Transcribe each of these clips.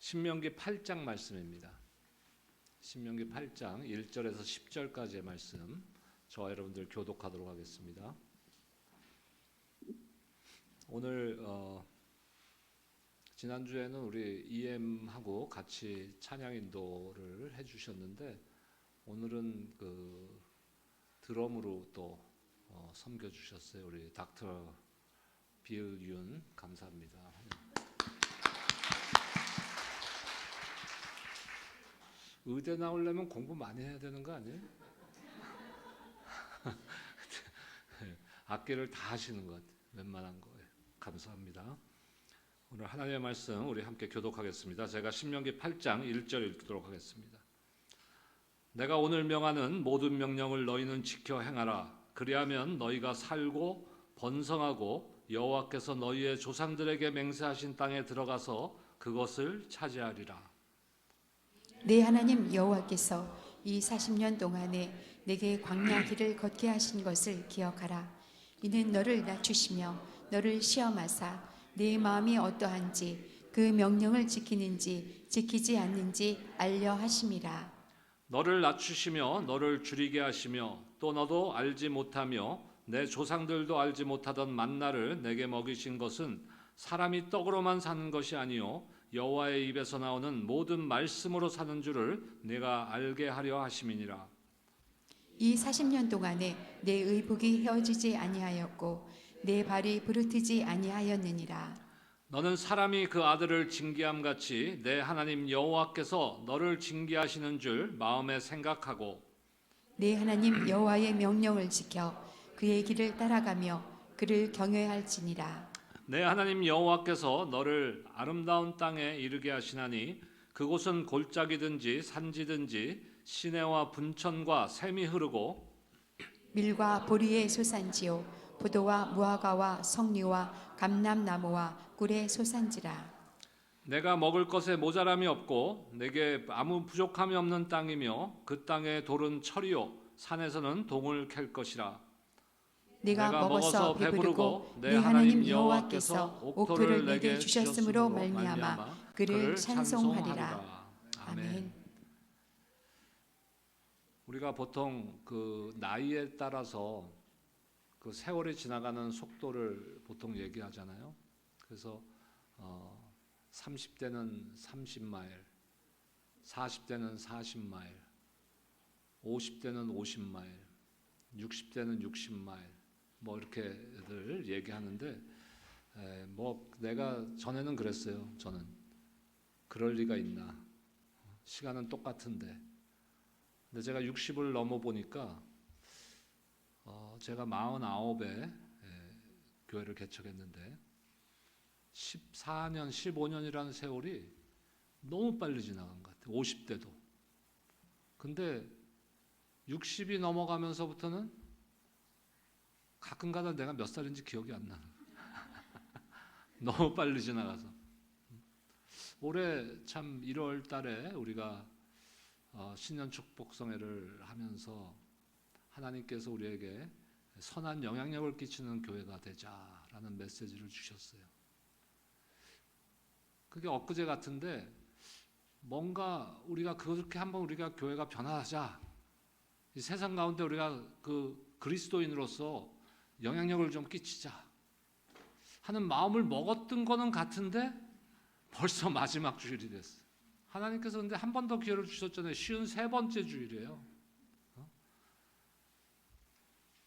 신명기 8장 말씀입니다. 신명기 8장 1절에서 10절까지의 말씀 저와 여러분들 교독하도록 하겠습니다. 오늘 지난주에는 우리 EM하고 같이 찬양 인도를 해주셨는데 오늘은 그 드럼으로 또 섬겨주셨어요. 우리 닥터 빌윤 감사합니다. 의대 나오려면 공부 많이 해야 되는 거 아니에요? 악기를 다 하시는 것 같아요. 웬만한 거예요. 감사합니다. 오늘 하나님의 말씀 우리 함께 교독하겠습니다. 제가 신명기 8장 1절 읽도록 하겠습니다. 내가 오늘 명하는 모든 명령을 너희는 지켜 행하라. 그리하면 너희가 살고 번성하고 여호와께서 너희의 조상들에게 맹세하신 땅에 들어가서 그것을 차지하리라. 네 하나님 여호와께서 이 40년 동안에 내게 광야 길을 걷게 하신 것을 기억하라. 이는 너를 낮추시며 너를 시험하사 네 마음이 어떠한지 그 명령을 지키는지 지키지 않는지 알려 하심이라. 너를 낮추시며 너를 줄이게 하시며 또 너도 알지 못하며 내 조상들도 알지 못하던 만나를 내게 먹이신 것은 사람이 떡으로만 사는 것이 아니요 여호와의 입에서 나오는 모든 말씀으로 사는 줄을 내가 알게 하려 하심이니라. 이 40년 동안에 내 의복이 헤어지지 아니하였고 내 발이 부르트지 아니하였느니라. 너는 사람이 그 아들을 징계함 같이 내 하나님 여호와께서 너를 징계하시는 줄 마음에 생각하고 내 하나님 여호와의 명령을 지켜 그의 길을 따라가며 그를 경외할지니라. 내 하나님 여호와께서 너를 아름다운 땅에 이르게 하시나니 그곳은 골짜기든지 산지든지 시내와 분천과 샘이 흐르고 밀과 보리의 소산지요 포도와 무화과와 석류와 감람나무와 꿀의 소산지라. 내가 먹을 것에 모자람이 없고 내게 아무 부족함이 없는 땅이며 그 땅의 돌은 철이요 산에서는 동을 캘 것이라. 내가 먹어서 배부르고 네 하나님 여호와께서 옥토를 내게 주셨으므로 말미암아 그를 찬송하리라. 아멘. 우리가 보통 그 나이에 따라서 그 세월이 지나가는 속도를 보통 얘기하잖아요. 그래서 30대는 30마일, 40대는 40마일, 50대는 50마일, 60대는 60마일 뭐 이렇게들 얘기하는데 뭐 내가 전에는 그랬어요. 저는 그럴 리가 있나? 시간은 똑같은데. 근데 제가 60을 넘어 보니까 제가 49에 교회를 개척했는데 14년, 15년이라는 세월이 너무 빨리 지나간 것 같아요. 50대도. 근데 60이 넘어가면서부터는 가끔가다 내가 몇 살인지 기억이 안 나는 너무 빨리 지나가서 올해 참 1월 달에 우리가 신년 축복성회를 하면서 하나님께서 우리에게 선한 영향력을 끼치는 교회가 되자라는 메시지를 주셨어요. 그게 엊그제 같은데 뭔가 우리가 그렇게 한번 우리가 교회가 변화하자, 이 세상 가운데 우리가 그 그리스도인으로서 영향력을 좀 끼치자 하는 마음을 먹었던 거는 같은데 벌써 마지막 주일이 됐어요. 하나님께서 근데 한 번 더 기회를 주셨잖아요. 53번째 주일이에요.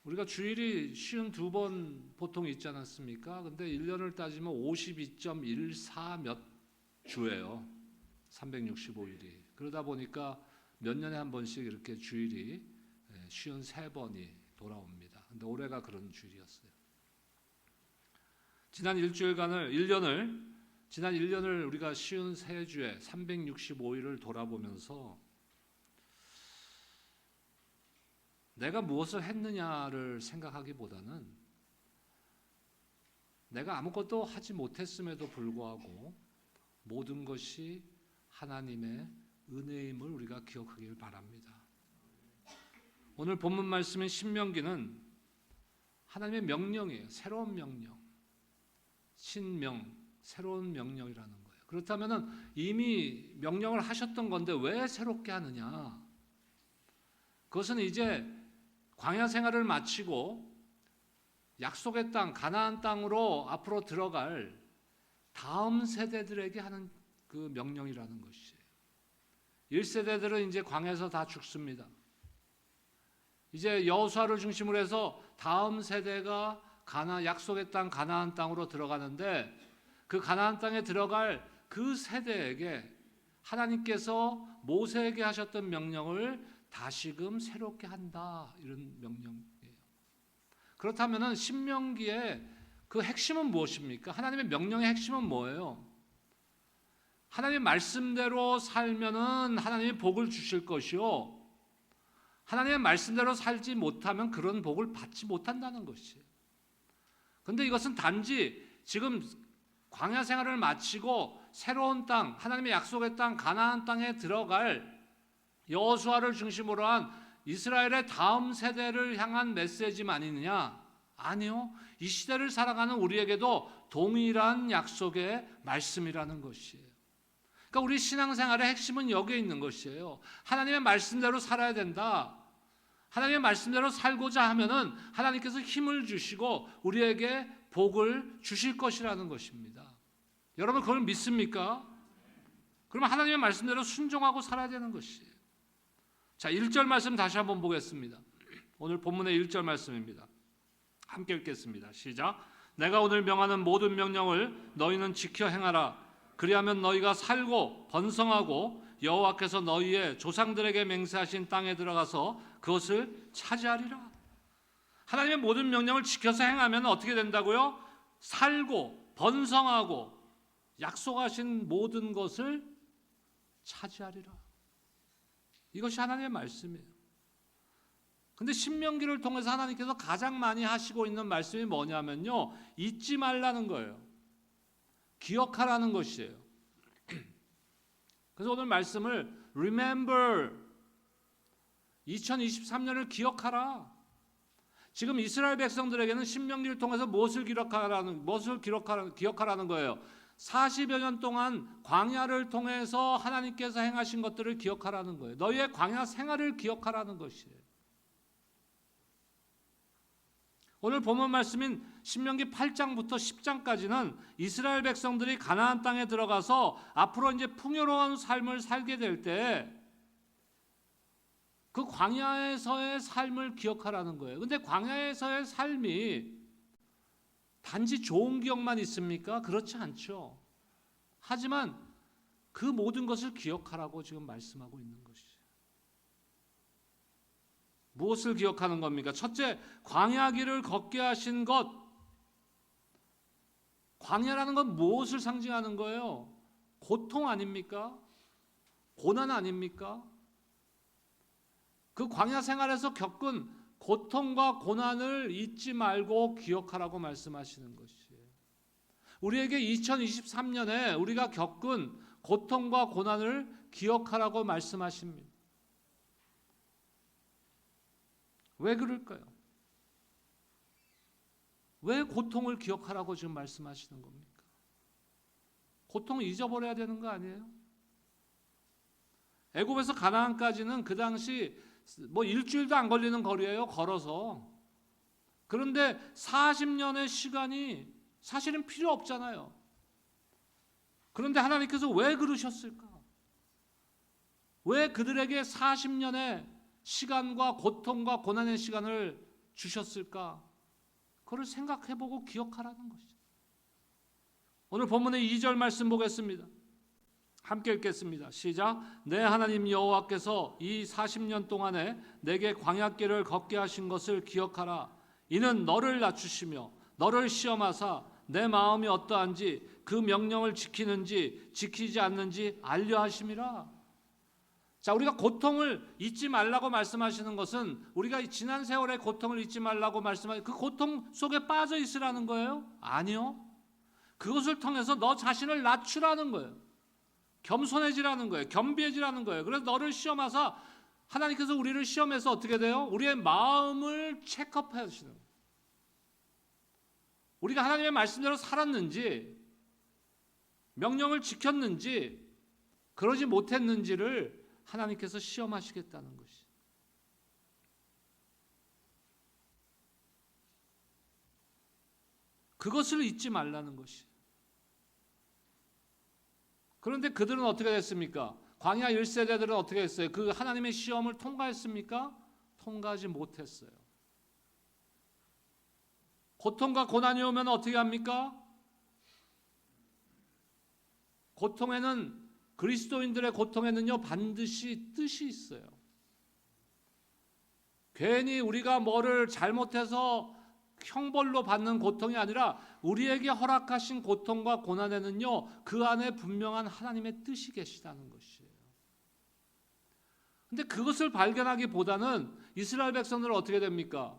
우리가 주일이 52번 보통 있지 않았습니까? 근데 1년을 따지면 52.14 몇 주예요. 365일이. 그러다 보니까 몇 년에 한 번씩 이렇게 주일이 53번이 돌아옵니다. 근데 올해가 그런 주일이었어요. 지난 1년을 우리가 53주에 365일을 돌아보면서 내가 무엇을 했느냐를 생각하기보다는 내가 아무것도 하지 못했음에도 불구하고 모든 것이 하나님의 은혜임을 우리가 기억하길 바랍니다. 오늘 본문 말씀인 신명기는 하나님의 명령이에요. 새로운 명령, 신명, 새로운 명령이라는 거예요. 그렇다면 이미 명령을 하셨던 건데 왜 새롭게 하느냐? 그것은 이제 광야 생활을 마치고 약속의 땅, 가나안 땅으로 앞으로 들어갈 다음 세대들에게 하는 그 명령이라는 것이에요. 1세대들은 이제 광야에서 다 죽습니다. 이제 여호수아를 중심으로 해서 다음 세대가 약속의 땅 가나안 땅으로 들어가는데 그 가나안 땅에 들어갈 그 세대에게 하나님께서 모세에게 하셨던 명령을 다시금 새롭게 한다, 이런 명령이에요. 그렇다면 신명기의 그 핵심은 무엇입니까? 하나님의 명령의 핵심은 뭐예요? 하나님의 말씀대로 살면은 하나님이 복을 주실 것이요, 하나님의 말씀대로 살지 못하면 그런 복을 받지 못한다는 것이에요. 그런데 이것은 단지 지금 광야 생활을 마치고 새로운 땅, 하나님의 약속의 땅 가나안 땅에 들어갈 여호수아를 중심으로 한 이스라엘의 다음 세대를 향한 메시지만이느냐? 아니요. 이 시대를 살아가는 우리에게도 동일한 약속의 말씀이라는 것이에요. 그러니까 우리 신앙생활의 핵심은 여기에 있는 것이에요. 하나님의 말씀대로 살아야 된다. 하나님의 말씀대로 살고자 하면은 하나님께서 힘을 주시고 우리에게 복을 주실 것이라는 것입니다. 여러분 그걸 믿습니까? 그러면 하나님의 말씀대로 순종하고 살아야 되는 것이에요. 자, 1절 말씀 다시 한번 보겠습니다. 오늘 본문의 1절 말씀입니다. 함께 읽겠습니다. 시작. 내가 오늘 명하는 모든 명령을 너희는 지켜 행하라. 그리하면 너희가 살고 번성하고 여호와께서 너희의 조상들에게 맹세하신 땅에 들어가서 그것을 차지하리라. 하나님의 모든 명령을 지켜서 행하면 어떻게 된다고요? 살고 번성하고 약속하신 모든 것을 차지하리라. 이것이 하나님의 말씀이에요. 근데 신명기를 통해서 하나님께서 가장 많이 하시고 있는 말씀이 뭐냐면요, 잊지 말라는 거예요. 기억하라는 것이에요. 그래서 오늘 말씀을 remember, 2023년을 기억하라. 지금 이스라엘 백성들에게는 신명기를 통해서 무엇을 기억하라는 거예요. 40여 년 동안 광야를 통해서 하나님께서 행하신 것들을 기억하라는 거예요. 너희의 광야 생활을 기억하라는 것이에요. 오늘 본문 말씀인 신명기 8장부터 10장까지는 이스라엘 백성들이 가나안 땅에 들어가서 앞으로 이제 풍요로운 삶을 살게 될 때 그 광야에서의 삶을 기억하라는 거예요. 근데 광야에서의 삶이 단지 좋은 기억만 있습니까? 그렇지 않죠. 하지만 그 모든 것을 기억하라고 지금 말씀하고 있는 것이죠. 무엇을 기억하는 겁니까? 첫째, 광야길을 걷게 하신 것. 광야라는 건 무엇을 상징하는 거예요? 고통 아닙니까? 고난 아닙니까? 그 광야 생활에서 겪은 고통과 고난을 잊지 말고 기억하라고 말씀하시는 것이에요. 우리에게 2023년에 우리가 겪은 고통과 고난을 기억하라고 말씀하십니다. 왜 그럴까요? 왜 고통을 기억하라고 지금 말씀하시는 겁니까? 고통을 잊어버려야 되는 거 아니에요? 애굽에서 가나안까지는 그 당시 뭐 일주일도 안 걸리는 거리예요, 걸어서. 그런데 40년의 시간이 사실은 필요 없잖아요. 그런데 하나님께서 왜 그러셨을까? 왜 그들에게 40년의 시간과 고통과 고난의 시간을 주셨을까? 그걸 생각해보고 기억하라는 것이죠. 오늘 본문의 2절 말씀 보겠습니다. 함께 읽겠습니다. 시작. 내 하나님 여호와께서 이 40년 동안에 내게 광야길을 걷게 하신 것을 기억하라. 이는 너를 낮추시며 너를 시험하사 내 마음이 어떠한지 그 명령을 지키는지 지키지 않는지 알려 하심이라. 자, 우리가 고통을 잊지 말라고 말씀하시는 것은 우리가 지난 세월의 고통을 잊지 말라고 말씀하시는 그 고통 속에 빠져 있으라는 거예요? 아니요. 그것을 통해서 너 자신을 낮추라는 거예요. 겸손해지라는 거예요. 겸비해지라는 거예요. 그래서 너를 시험하사 하나님께서 우리를 시험해서 어떻게 돼요? 우리의 마음을 체크업 하시는 거예요. 우리가 하나님의 말씀대로 살았는지, 명령을 지켰는지 그러지 못했는지를 하나님께서 시험하시겠다는 것이. 그것을 잊지 말라는 것이. 그런데 그들은 어떻게 됐습니까? 광야 1세대들은 어떻게 했어요? 그 하나님의 시험을 통과했습니까? 통과하지 못했어요. 고통과 고난이 오면 어떻게 합니까? 고통에는, 그리스도인들의 고통에는요 반드시 뜻이 있어요. 괜히 우리가 뭐를 잘못해서 형벌로 받는 고통이 아니라 우리에게 허락하신 고통과 고난에는요 그 안에 분명한 하나님의 뜻이 계시다는 것이에요. 근데 그것을 발견하기보다는 이스라엘 백성들은 어떻게 됩니까?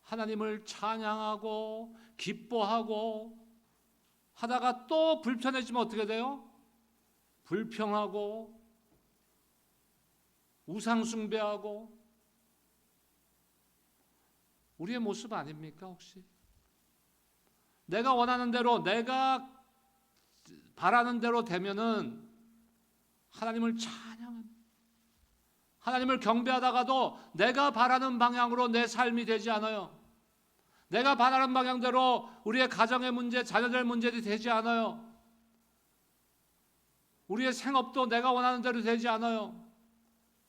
하나님을 찬양하고 기뻐하고 하다가 또 불편해지면 어떻게 돼요? 불평하고 우상 숭배하고. 우리의 모습 아닙니까 혹시? 내가 원하는 대로, 내가 바라는 대로 되면은 하나님을 찬양합니다. 하나님을 경배하다가도 내가 바라는 방향으로 내 삶이 되지 않아요. 내가 바라는 방향대로 우리의 가정의 문제, 자녀들 문제도 되지 않아요. 우리의 생업도 내가 원하는 대로 되지 않아요.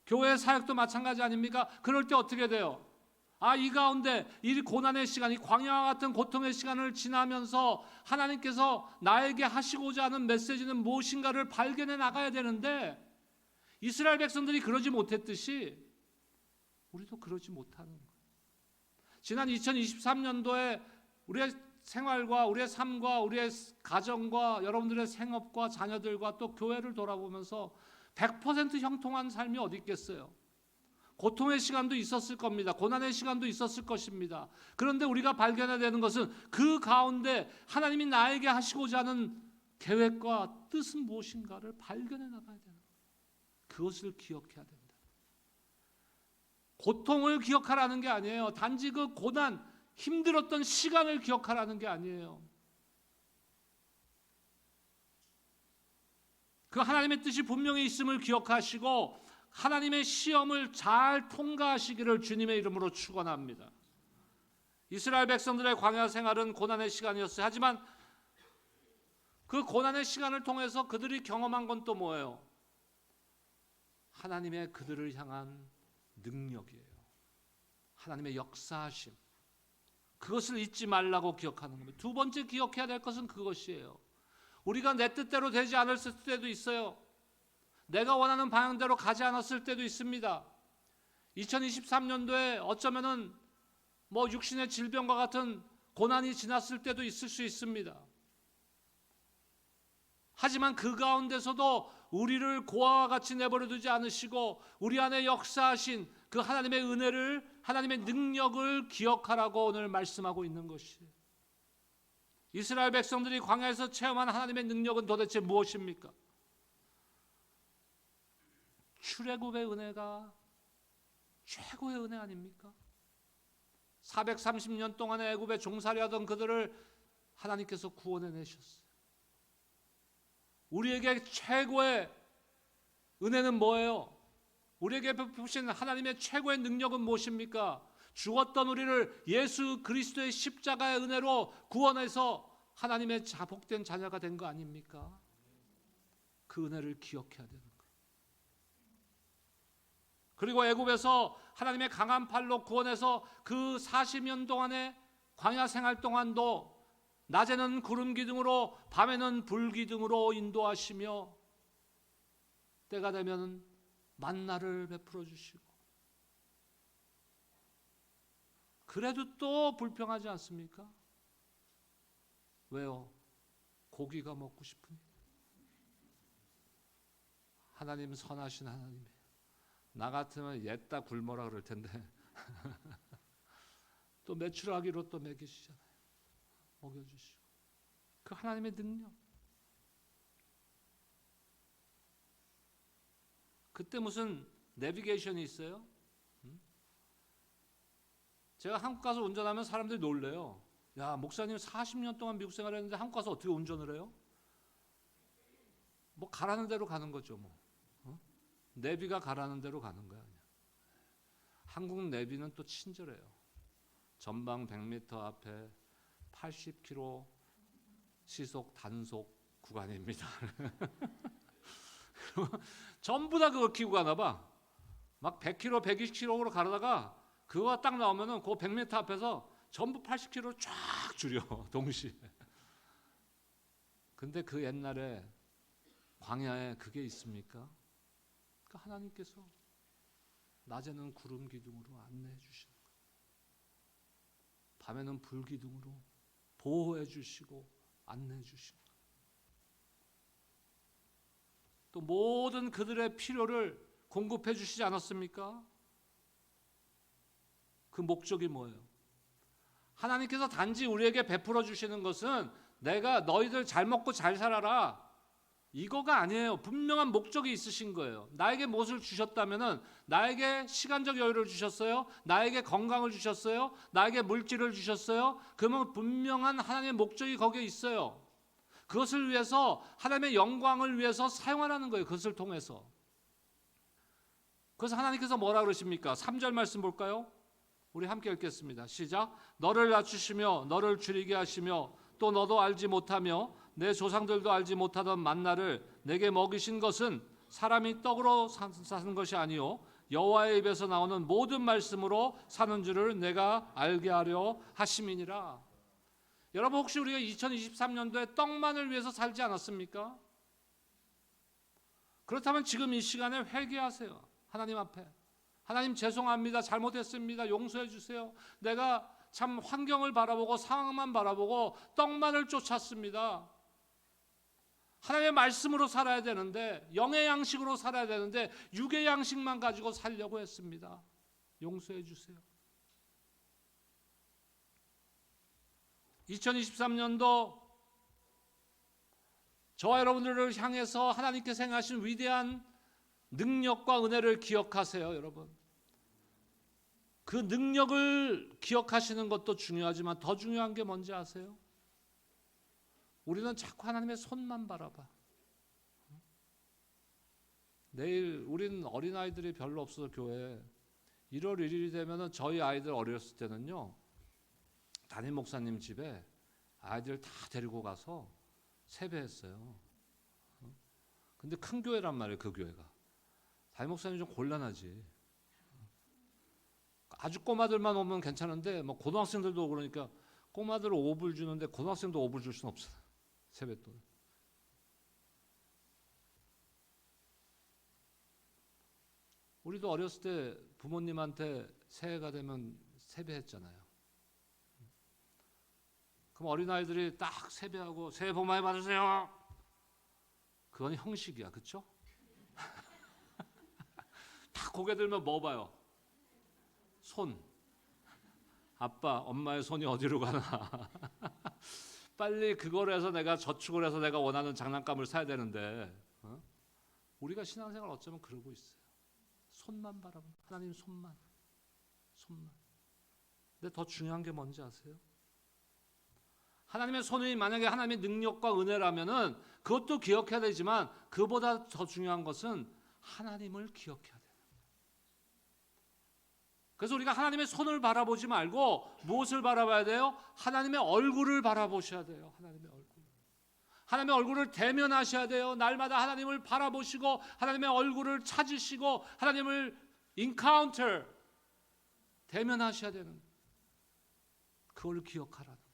교회 사역도 마찬가지 아닙니까? 그럴 때 어떻게 돼요? 이 가운데 이 고난의 시간, 이 광야와 같은 고통의 시간을 지나면서 하나님께서 나에게 하시고자 하는 메시지는 무엇인가를 발견해 나가야 되는데 이스라엘 백성들이 그러지 못했듯이 우리도 그러지 못하는 거예요. 지난 2023년도에 우리의 생활과 우리의 삶과 우리의 가정과 여러분들의 생업과 자녀들과 또 교회를 돌아보면서 100% 형통한 삶이 어디 있겠어요? 고통의 시간도 있었을 겁니다. 고난의 시간도 있었을 것입니다. 그런데 우리가 발견해야 되는 것은 그 가운데 하나님이 나에게 하시고자 하는 계획과 뜻은 무엇인가를 발견해 나가야 되는 거예요. 그것을 기억해야 된다. 고통을 기억하라는 게 아니에요. 단지 그 고난, 힘들었던 시간을 기억하라는 게 아니에요. 그 하나님의 뜻이 분명히 있음을 기억하시고 하나님의 시험을 잘 통과하시기를 주님의 이름으로 축원합니다. 이스라엘 백성들의 광야 생활은 고난의 시간이었어요. 하지만 그 고난의 시간을 통해서 그들이 경험한 건 또 뭐예요? 하나님의 그들을 향한 능력이에요. 하나님의 역사하심. 그것을 잊지 말라고 기억하는 겁니다. 두 번째 기억해야 될 것은 그것이에요. 우리가 내 뜻대로 되지 않았을 때도 있어요. 내가 원하는 방향대로 가지 않았을 때도 있습니다. 2023년도에 어쩌면은 육신의 질병과 같은 고난이 지났을 때도 있을 수 있습니다. 하지만 그 가운데서도 우리를 고아와 같이 내버려 두지 않으시고 우리 안에 역사하신 그 하나님의 은혜를, 하나님의 능력을 기억하라고 오늘 말씀하고 있는 것이에요. 이스라엘 백성들이 광야에서 체험한 하나님의 능력은 도대체 무엇입니까? 출애굽의 은혜가 최고의 은혜 아닙니까? 430년 동안의 애굽에 종살이하던 그들을 하나님께서 구원해 내셨어요. 우리에게 최고의 은혜는 뭐예요? 우리에게 베푸신 하나님의 최고의 능력은 무엇입니까? 죽었던 우리를 예수 그리스도의 십자가의 은혜로 구원해서 하나님의 복된 자녀가 된 거 아닙니까? 그 은혜를 기억해야 되는 거예요. 그리고 애굽에서 하나님의 강한 팔로 구원해서 그 40년 동안의 광야 생활 동안도 낮에는 구름 기둥으로 밤에는 불 기둥으로 인도하시며 때가 되면 만나를 베풀어 주시고 그래도 또 불평하지 않습니까? 왜요? 고기가 먹고 싶으니까. 하나님 선하신 하나님이에요. 나 같으면 옛다 굶어라 그럴 텐데 또 매출하기로 또 먹이시잖아요. 먹여주시고 그 하나님의 능력. 그때 무슨 내비게이션이 있어요? 제가 한국 가서 운전하면 사람들이 놀래요. 야, 목사님 40년 동안 미국 생활했는데 한국 가서 어떻게 운전을 해요? 뭐 가라는 대로 가는 거죠. 뭐 내비가 가라는 대로 가는 거야. 그냥. 한국 내비는 또 친절해요. 전방 100m 앞에 80km 시속 단속 구간입니다. 전부 다 그거 키고 가나 봐. 막 100km, 120km로 가다가 그거가 딱 나오면은 그 100m 앞에서 전부 80km로 쫙 줄여 동시에. 근데 그 옛날에 광야에 그게 있습니까? 그러니까 하나님께서 낮에는 구름 기둥으로 안내해 주시는 거예요. 밤에는 불 기둥으로 보호해 주시고 안내해 주시는 거예요. 또 모든 그들의 필요를 공급해 주시지 않았습니까? 그 목적이 뭐예요? 하나님께서 단지 우리에게 베풀어 주시는 것은 내가 너희들 잘 먹고 잘 살아라 이거가 아니에요. 분명한 목적이 있으신 거예요. 나에게 무엇을 주셨다면은 나에게 시간적 여유를 주셨어요. 나에게 건강을 주셨어요. 나에게 물질을 주셨어요. 그러면 분명한 하나님의 목적이 거기에 있어요. 그것을 위해서 하나님의 영광을 위해서 사용하라는 거예요. 그것을 통해서. 그래서 하나님께서 뭐라 그러십니까? 3절 말씀 볼까요? 우리 함께 읽겠습니다. 시작. 너를 낮추시며 너를 줄이게 하시며 또 너도 알지 못하며 내 조상들도 알지 못하던 만나를 내게 먹이신 것은 사람이 떡으로 사는 것이 아니요 여호와의 입에서 나오는 모든 말씀으로 사는 줄을 내가 알게 하려 하심이니라. 여러분 혹시 우리가 2023년도에 떡만을 위해서 살지 않았습니까? 그렇다면 지금 이 시간에 회개하세요. 하나님 앞에. 하나님 죄송합니다. 잘못했습니다. 용서해 주세요. 내가 참 환경을 바라보고 상황만 바라보고 떡만을 쫓았습니다. 하나님의 말씀으로 살아야 되는데 영의 양식으로 살아야 되는데 육의 양식만 가지고 살려고 했습니다. 용서해 주세요. 2023년도 저와 여러분들을 향해서 하나님께서 행하신 위대한 능력과 은혜를 기억하세요, 여러분. 그 능력을 기억하시는 것도 중요하지만 더 중요한 게 뭔지 아세요? 우리는 자꾸 하나님의 손만 바라봐. 내일 우리는 어린아이들이 별로 없어서 교회에 1월 1일이 되면은 저희 아이들 어렸을 때는요. 담임 목사님 집에 아이들 다 데리고 가서 세배했어요. 근데 큰 교회란 말이에요, 그 교회가. 담임 목사님 좀 곤란하지. 아주 꼬마들만 오면 괜찮은데 뭐 고등학생들도 오고 그러니까 꼬마들 5불 주는데 고등학생도 5불 줄 수는 없어요. 세뱃돈. 우리도 어렸을 때 부모님한테 새해가 되면 세배했잖아요. 그럼 어린아이들이 딱 세배하고 새해 복 많이 받으세요. 그건 형식이야. 그렇죠? 딱 고개 들면 뭐 봐요? 손. 아빠, 엄마의 손이 어디로 가나. 빨리 그걸 해서 내가 저축을 해서 내가 원하는 장난감을 사야 되는데 우리가 신앙생활 어쩌면 그러고 있어요. 손만 바라보는 하나님 손만. 근데 더 중요한 게 뭔지 아세요? 하나님의 손이 만약에 하나님의 능력과 은혜라면은 그것도 기억해야 되지만 그보다 더 중요한 것은 하나님을 기억해야 돼요. 그래서 우리가 하나님의 손을 바라보지 말고 무엇을 바라봐야 돼요? 하나님의 얼굴을 바라보셔야 돼요. 하나님의 얼굴. 하나님의 얼굴을 대면하셔야 돼요. 날마다 하나님을 바라보시고 하나님의 얼굴을 찾으시고 하나님을 encounter 대면하셔야 되는 거예요. 그걸 기억하라는 거예요.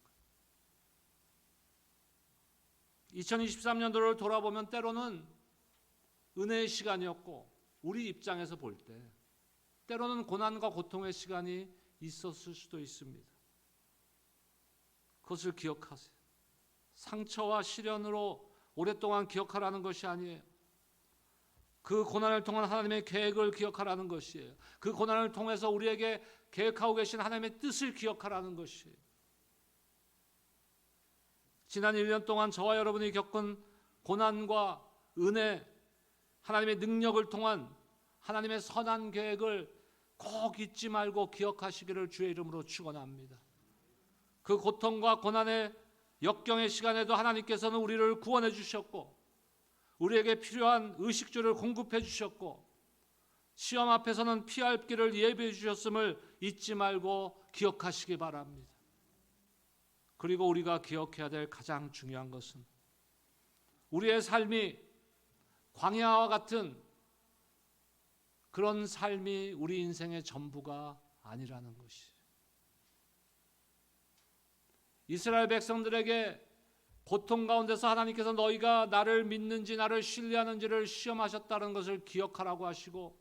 2023년도를 돌아보면 때로는 은혜의 시간이었고 우리 입장에서 볼 때 때로는 고난과 고통의 시간이 있었을 수도 있습니다. 그것을 기억하세요. 상처와 시련으로 오랫동안 기억하라는 것이 아니에요. 그 고난을 통한 하나님의 계획을 기억하라는 것이에요. 그 고난을 통해서 우리에게 계획하고 계신 하나님의 뜻을 기억하라는 것이에요. 지난 1년 동안 저와 여러분이 겪은 고난과 은혜, 하나님의 능력을 통한 하나님의 선한 계획을 꼭 잊지 말고 기억하시기를 주의 이름으로 축원합니다. 그 고통과 고난의 역경의 시간에도 하나님께서는 우리를 구원해 주셨고 우리에게 필요한 의식주를 공급해 주셨고 시험 앞에서는 피할 길을 예비해 주셨음을 잊지 말고 기억하시기 바랍니다. 그리고 우리가 기억해야 될 가장 중요한 것은 우리의 삶이 광야와 같은 그런 삶이 우리 인생의 전부가 아니라는 것이. 이스라엘 백성들에게 고통 가운데서 하나님께서 너희가 나를 믿는지 나를 신뢰하는지를 시험하셨다는 것을 기억하라고 하시고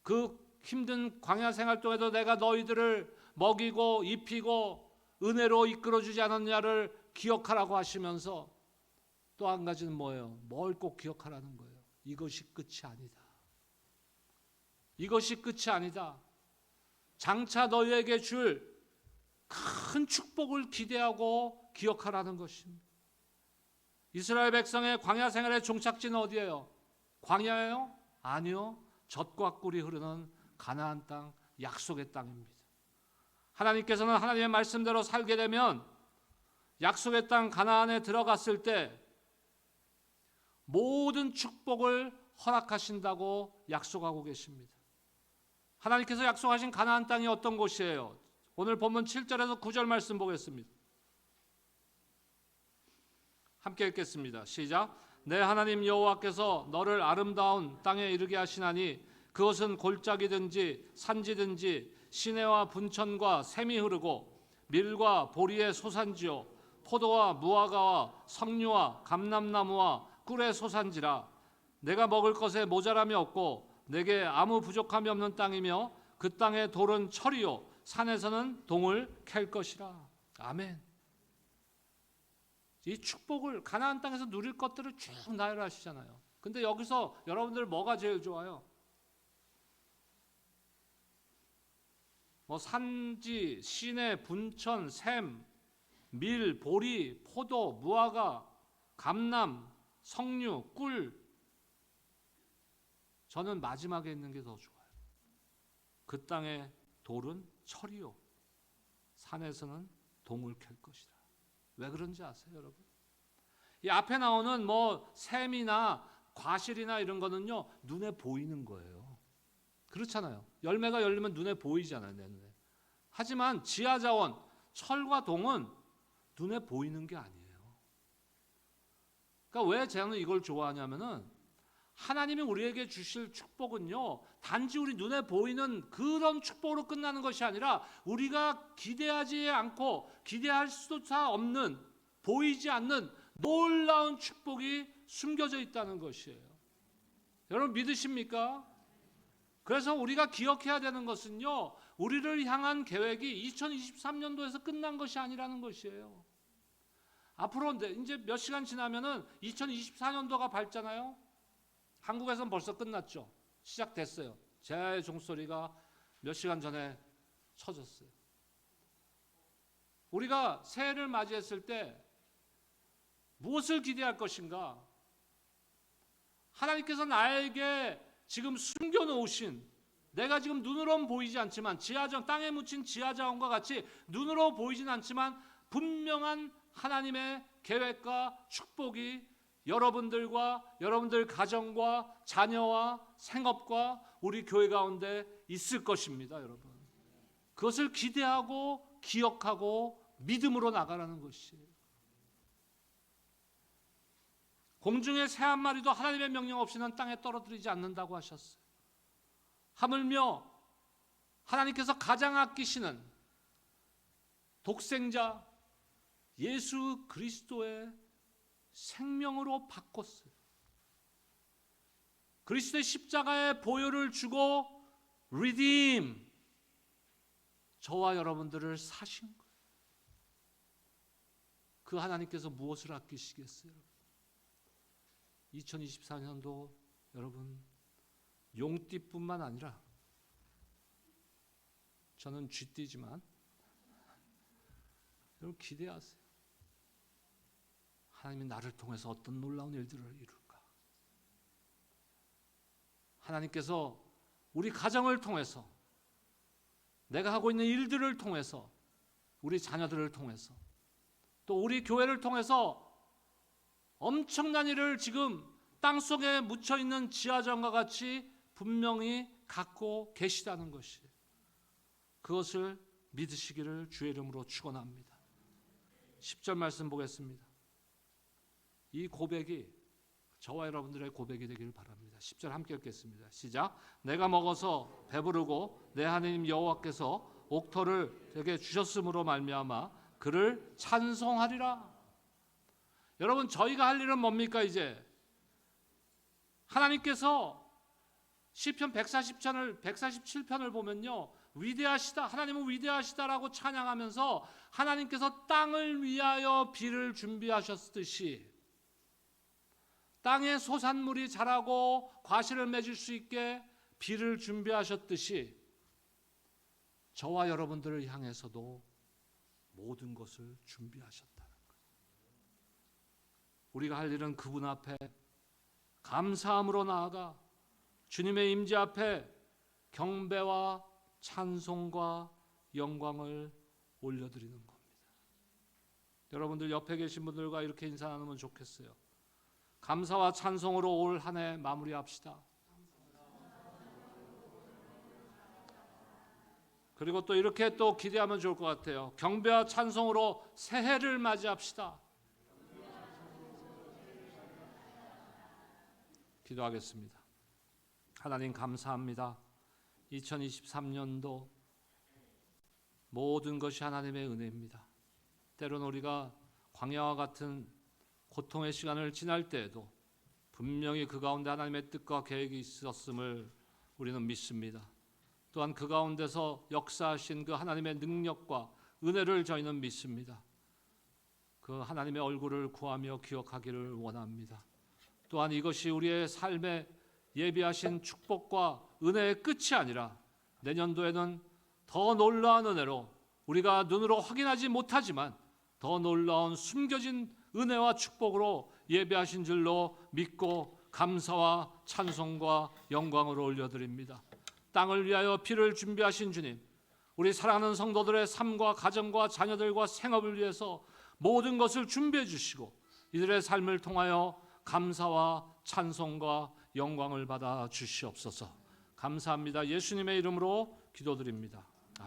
그 힘든 광야 생활 동안에도 내가 너희들을 먹이고 입히고 은혜로 이끌어주지 않았냐를 기억하라고 하시면서 또 한 가지는 뭐예요? 뭘 꼭 기억하라는 거예요? 이것이 끝이 아니다. 이것이 끝이 아니다. 장차 너희에게 줄 큰 축복을 기대하고 기억하라는 것입니다. 이스라엘 백성의 광야 생활의 종착지는 어디예요? 광야예요? 아니요. 젖과 꿀이 흐르는 가나안 땅, 약속의 땅입니다. 하나님께서는 하나님의 말씀대로 살게 되면 약속의 땅 가나안에 들어갔을 때 모든 축복을 허락하신다고 약속하고 계십니다. 하나님께서 약속하신 가나안 땅이 어떤 곳이에요? 오늘 본문 7절에서 9절 말씀 보겠습니다. 함께 읽겠습니다. 시작. 내 하나님 여호와께서 너를 아름다운 땅에 이르게 하시나니 그것은 골짜기든지 산지든지 시내와 분천과 샘이 흐르고 밀과 보리의 소산지요 포도와 무화과와 석류와 감람나무와 꿀의 소산지라. 내가 먹을 것에 모자람이 없고 내게 아무 부족함이 없는 땅이며 그 땅의 돌은 철이요 산에서는 동을 캘 것이라. 아멘. 이 축복을 가나안 땅에서 누릴 것들을 쭉 나열하시잖아요. 근데 여기서 여러분들 뭐가 제일 좋아요? 산지, 시내, 분천, 샘, 밀, 보리, 포도, 무화과, 감람, 석류, 꿀. 저는 마지막에 있는 게 더 좋아요. 그 땅의 돌은 철이요 산에서는 동을 캘 것이다. 왜 그런지 아세요, 여러분? 이 앞에 나오는 샘이나 과실이나 이런 거는요 눈에 보이는 거예요. 그렇잖아요. 열매가 열리면 눈에 보이잖아요, 내 눈에. 하지만 지하자원, 철과 동은 눈에 보이는 게 아니에요. 그러니까 왜 저는 이걸 좋아하냐면은 하나님이 우리에게 주실 축복은요 단지 우리 눈에 보이는 그런 축복으로 끝나는 것이 아니라 우리가 기대하지 않고 기대할 수조차 없는 보이지 않는 놀라운 축복이 숨겨져 있다는 것이에요. 여러분 믿으십니까? 그래서 우리가 기억해야 되는 것은요 우리를 향한 계획이 2023년도에서 끝난 것이 아니라는 것이에요. 앞으로 이제 몇 시간 지나면은 2024년도가 밝잖아요. 한국에서는 벌써 끝났죠. 시작됐어요. 제 종소리가 몇 시간 전에 쳐졌어요. 우리가 새해를 맞이했을 때 무엇을 기대할 것인가? 하나님께서 나에게 지금 숨겨놓으신 내가 지금 눈으로는 보이지 않지만 땅에 묻힌 지하자원과 같이 눈으로 보이진 않지만 분명한 하나님의 계획과 축복이 여러분들과 여러분들 가정과 자녀와 생업과 우리 교회 가운데 있을 것입니다, 여러분. 그것을 기대하고 기억하고 믿음으로 나가라는 것이에요. 공중의 새 한 마리도 하나님의 명령 없이는 땅에 떨어뜨리지 않는다고 하셨어요. 하물며 하나님께서 가장 아끼시는 독생자 예수 그리스도의 생명으로 바꿨어요. 그리스도의 십자가의 보혈을 주고 redeem 저와 여러분들을 사신 거예요. 그 하나님께서 무엇을 아끼시겠어요? 2024년도 여러분 용띠뿐만 아니라 저는 쥐띠지만 여러분 기대하세요. 하나님이 나를 통해서 어떤 놀라운 일들을 이룰까? 하나님께서 우리 가정을 통해서 내가 하고 있는 일들을 통해서 우리 자녀들을 통해서 또 우리 교회를 통해서 엄청난 일을 지금 땅 속에 묻혀 있는 지하정과 같이 분명히 갖고 계시다는 것이, 그것을 믿으시기를 주의 이름으로 축원합니다. 10절 말씀 보겠습니다. 이 고백이 저와 여러분들의 고백이 되기를 바랍니다. 10절 함께 읽겠습니다. 시작. 내가 먹어서 배부르고 내 하나님 여호와께서 옥토를 내게 주셨으므로 말미암아 그를 찬송하리라. 여러분, 저희가 할 일은 뭡니까? 이제 하나님께서 시편 147편을 보면요, 위대하시다, 하나님은 위대하시다라고 찬양하면서 하나님께서 땅을 위하여 비를 준비하셨듯이, 땅에 소산물이 자라고 과실을 맺을 수 있게 비를 준비하셨듯이 저와 여러분들을 향해서도 모든 것을 준비하셨다는 거예요. 우리가 할 일은 그분 앞에 감사함으로 나아가 주님의 임재 앞에 경배와 찬송과 영광을 올려드리는 겁니다. 여러분들 옆에 계신 분들과 이렇게 인사 나누면 좋겠어요. 감사와 찬송으로 올 한 해 마무리합시다. 그리고 또 이렇게 또 기대하면 좋을 것 같아요. 경배와 찬송으로 새해를 맞이합시다. 기도하겠습니다. 하나님 감사합니다. 2023년도 모든 것이 하나님의 은혜입니다. 때로는 우리가 광야와 같은 고통의 시간을 지날 때에도 분명히 그 가운데 하나님의 뜻과 계획이 있었음을 우리는 믿습니다. 또한 그 가운데서 역사하신 그 하나님의 능력과 은혜를 저희는 믿습니다. 그 하나님의 얼굴을 구하며 기억하기를 원합니다. 또한 이것이 우리의 삶에 예비하신 축복과 은혜의 끝이 아니라 내년도에는 더 놀라운 은혜로, 우리가 눈으로 확인하지 못하지만 더 놀라운 숨겨진 은혜와 축복으로 예비하신 줄로 믿고 감사와 찬송과 영광을 올려드립니다. 땅을 위하여 비를 준비하신 주님, 우리 사랑하는 성도들의 삶과 가정과 자녀들과 생업을 위해서 모든 것을 준비해 주시고 이들의 삶을 통하여 감사와 찬송과 영광을 받아 주시옵소서. 감사합니다. 예수님의 이름으로 기도드립니다.